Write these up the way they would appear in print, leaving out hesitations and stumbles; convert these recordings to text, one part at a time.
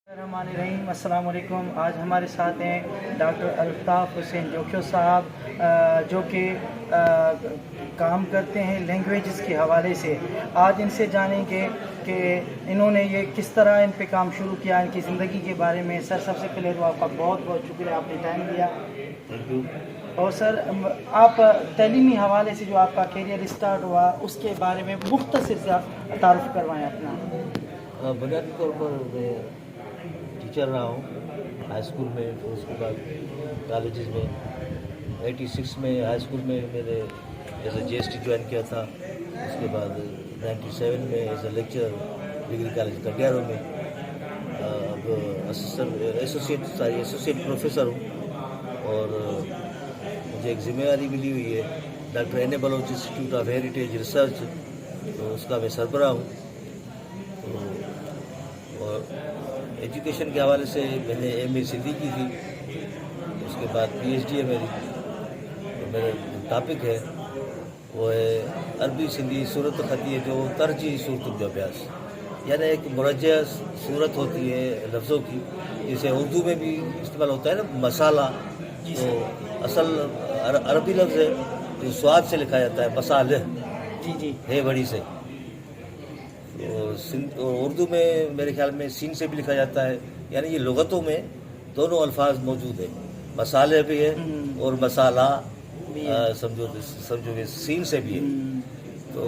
الرحمن الرحیم، السلام علیکم۔ آج ہمارے ساتھ ہیں ڈاکٹر الطاف حسین جوکھیو صاحب، جو کہ کام کرتے ہیں لینگویجز کے حوالے سے۔ آج ان سے جانیں گے کہ انہوں نے یہ کس طرح ان پہ کام شروع کیا، ان کی زندگی کے بارے میں۔ سر، سب سے پہلے تو آپ کا بہت بہت شکریہ، آپ نے ٹائم دیا۔ اور سر، آپ تعلیمی حوالے سے جو آپ کا کیریئر اسٹارٹ ہوا اس کے بارے میں مختصر سا تعارف کروائیں اپنا۔ بنیادی طور پر میں ٹیچر رہا ہوں ہائی اسکول میں، پھر اس کے بعد کالجز میں۔ 86 میں ہائی اسکول میں میرے as a G S T join کیا تھا۔ اس کے بعد 97 میں as a lecturer degree college کٹیاروں میں، اب ایسوسیٹ پروفیسر ہوں۔ اور مجھے ایک ذمہ داری ملی ہوئی ہے doctor N A Baloch institute of heritage research, تو اس کا میں سربراہ ہوں۔ اور ایجوکیشن کے حوالے سے میں نے ایم اے سندھی کی تھی، اس کے بعد پی ایچ ڈی ہے میری۔ میرا ٹاپک ہے وہ ہے عربی سندھی صورت خطی جو ترجیحی صورت ابیاس، یعنی ایک مرجع صورت ہوتی ہے لفظوں کی، جسے اردو میں بھی استعمال ہوتا ہے نا، مسالہ۔ تو اصل عربی لفظ ہے جو سواد سے لکھا جاتا ہے، مسالہ ہے بڑی سے۔ اور اردو میں میرے خیال میں سین سے بھی لکھا جاتا ہے، یعنی یہ لغتوں میں دونوں الفاظ موجود ہیں، مسالے بھی ہے اور مسالہ سمجھو کہ سین سے بھی ہے۔ تو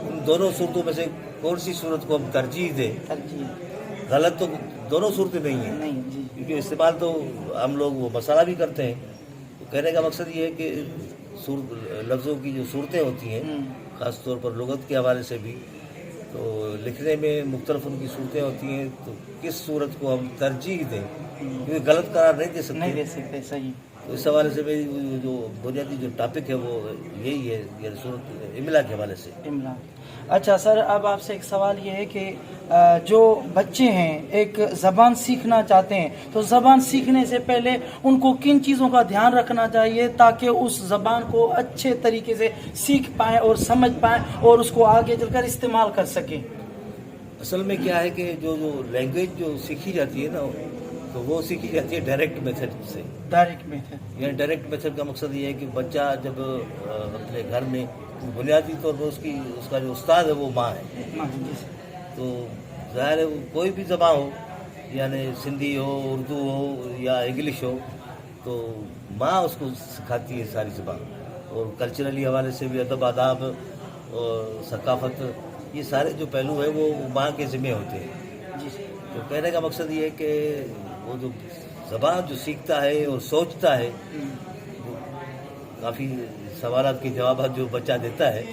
ان دونوں صورتوں میں سے کون سی صورت کو ہم ترجیح دیں؟ غلط تو دونوں صورتیں نہیں ہیں، کیونکہ استعمال تو ہم لوگ وہ مسالہ بھی کرتے ہیں۔ تو کہنے کا مقصد یہ ہے کہ لفظوں کی جو صورتیں ہوتی ہیں، خاص طور پر لغت کے حوالے سے بھی، تو لکھنے میں مختلف ان کی صورتیں ہوتی ہیں، تو کس صورت کو ہم ترجیح دیں، کیونکہ غلط قرار نہیں دے سکتے۔ صحیح۔ تو اس حوالے سے میری جو بنیادی جو ٹاپک ہے وہ یہی ہے، یہ صورت املا کے حوالے سے۔ املا۔ اچھا سر، اب آپ سے ایک سوال یہ ہے کہ جو بچے ہیں ایک زبان سیکھنا چاہتے ہیں، تو زبان سیکھنے سے پہلے ان کو کن چیزوں کا دھیان رکھنا چاہیے تاکہ اس زبان کو اچھے طریقے سے سیکھ پائیں اور سمجھ پائیں اور اس کو آگے چل کر استعمال کر سکیں؟ اصل میں کیا ہے کہ جو لینگویج جو سیکھی جاتی ہے نا، تو وہ سیکھی جاتی ہے ڈائریکٹ میتھڈ سے۔ ڈائریکٹ میتھڈ، یعنی ڈائریکٹ میتھڈ کا مقصد یہ ہے کہ بچہ جب اپنے گھر میں، بنیادی طور پر اس کا جو استاد ہے وہ ماں ہے۔ تو ظاہر ہے کوئی بھی زبان ہو، یعنی سندھی ہو، اردو ہو یا انگلش ہو، تو ماں اس کو سکھاتی ہے ساری زبان۔ اور کلچرلی حوالے سے بھی ادب آداب اور ثقافت، یہ سارے جو پہلو ہیں وہ ماں کے ذمہ ہوتے ہیں۔ تو کہنے کا مقصد یہ ہے کہ وہ جو زبان جو سیکھتا ہے اور سوچتا ہے، کافی سوالات کے جوابات جو بچہ دیتا ہے،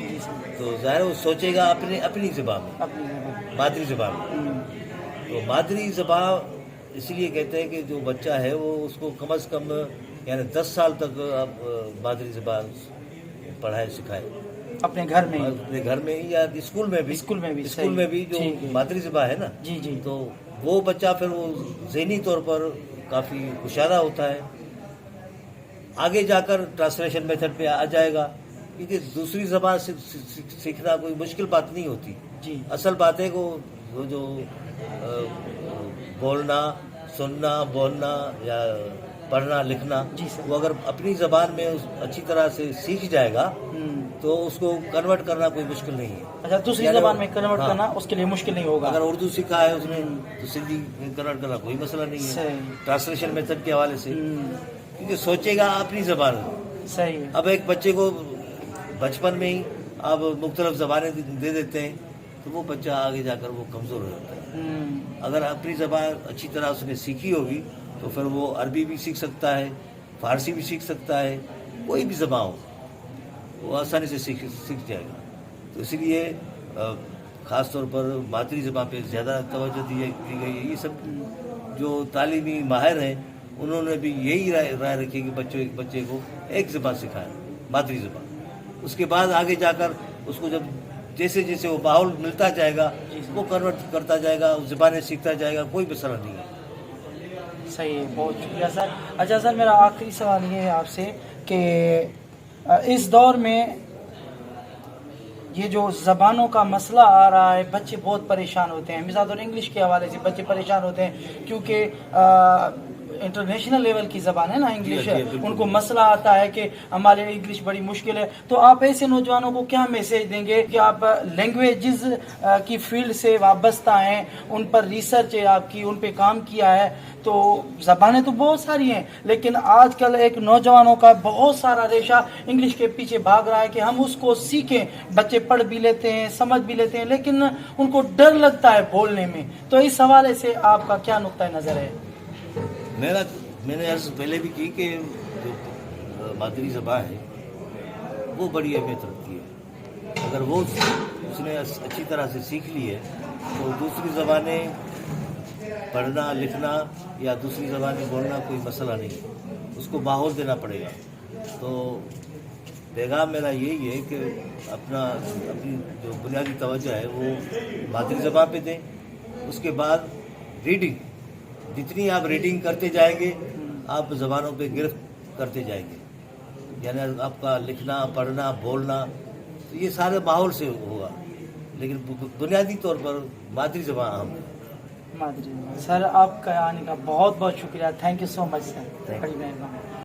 تو ظاہر وہ سوچے گا اپنی زبان میں، مادری زبان میں۔ تو مادری زبان اس لیے کہتے ہیں کہ جو بچہ ہے وہ اس کو کم از کم یعنی 10 سال تک آپ مادری زبان پڑھائے سکھائے، اپنے گھر میں یا اسکول میں بھی جو مادری زبان ہے نا، تو وہ بچہ پھر وہ ذہنی طور پر کافی ہوشیارہ ہوتا ہے، آگے جا کر ٹرانسلیشن میتھڈ پہ آ جائے گا، کیونکہ دوسری زبان سیکھنا کوئی مشکل بات نہیں ہوتی۔ اصل بات ہے کہ وہ جو بولنا، سننا، بولنا یا پڑھنا لکھنا، وہ اگر اپنی زبان میں اچھی طرح سے سیکھ جائے گا تو اس کو کنورٹ کرنا کوئی مشکل نہیں ہے۔ اچھا، دوسری زبان میں کنورٹ کرنا اس کے لیے مشکل نہیں ہوگا۔ اگر اردو سیکھا ہے اس نے تو سندھی میں کنورٹ کرنا کوئی مسئلہ نہیں ہے، ٹرانسلیشن میتھڈ کے حوالے سے، کیونکہ سوچے گا اپنی زبان میں۔ صحیح۔ اب ایک بچے کو بچپن میں ہی آپ مختلف زبانیں دے دیتے ہیں تو وہ بچہ آگے جا کر وہ کمزور ہو جاتا ہے۔ اگر اپنی زبان اچھی طرح اس نے سیکھی ہوگی تو پھر وہ عربی بھی سیکھ سکتا ہے، فارسی بھی سیکھ سکتا ہے، کوئی بھی زبان ہو وہ آسانی سے سیکھ جائے گا۔ تو اسی لیے خاص طور پر مادری زبان پہ زیادہ توجہ دی گئی ہے۔ یہ سب جو تعلیمی ماہر ہیں انہوں نے بھی یہی رائے رکھی کہ بچے کو ایک زبان سکھائیں، مادری زبان۔ اس کے بعد آگے جا کر اس کو جب جیسے جیسے وہ ماحول ملتا جائے گا وہ کنورٹ کرتا جائے گا، زبانیں سیکھتا جائے گا، کوئی مسئلہ نہیں ہے۔ صحیح، بہت شکریہ سر۔ اچھا سر، میرا آخری سوال یہ ہے آپ سے کہ اس دور میں یہ جو زبانوں کا مسئلہ آ رہا ہے، بچے بہت پریشان ہوتے ہیں، مثال طور انگلش کے حوالے سے بچے پریشان ہوتے ہیں کیونکہ انٹرنیشنل لیول کی زبان ہے نا انگلش، ان کو مسئلہ آتا ہے کہ ہمارے لیے انگلش بڑی مشکل ہے. تو آپ ایسے نوجوانوں کو کیا میسیج دیں گے کہ آپ لینگویجز کی فیلڈ سے وابستہ ہیں، ان پر ریسرچ ہے آپ کی، ان پہ کام کیا ہے، تو زبانیں تو بہت ساری ہیں لیکن آج کل ایک نوجوانوں کا بہت سارا ریشہ انگلش کے پیچھے بھاگ رہا ہے کہ ہم اس کو سیکھیں. بچے پڑھ بھی لیتے ہیں، سمجھ بھی لیتے ہیں، لیکن ان کو ڈر لگتا ہے بولنے میں. تو اس حوالے سے آپ کا کیا نقطہ نظر ہے؟ میں نے عرض پہلے بھی کی کہ جو مادری زبان ہے وہ بڑی اہمیت رکھتی ہے. اگر وہ اس نے اچھی طرح سے سیکھ لی ہے تو دوسری زبانیں پڑھنا لکھنا یا دوسری زبانیں بولنا کوئی مسئلہ نہیں، اس کو ماحول دینا پڑے گا. تو پیغام میرا یہی ہے کہ اپنی جو بنیادی توجہ ہے وہ مادری زبان پہ دیں. اس کے بعد ریڈنگ، جتنی آپ ریڈنگ کرتے جائیں گے آپ زبانوں پہ گرفت کرتے جائیں گے، یعنی آپ کا لکھنا پڑھنا بولنا یہ سارے ماحول سے ہوگا، لیکن بنیادی طور پر مادری زبان اہم ہے. مادری. سر آپ کا آنے کا بہت بہت شکریہ. تھینک یو سو مچ سر، بڑی مہربانی.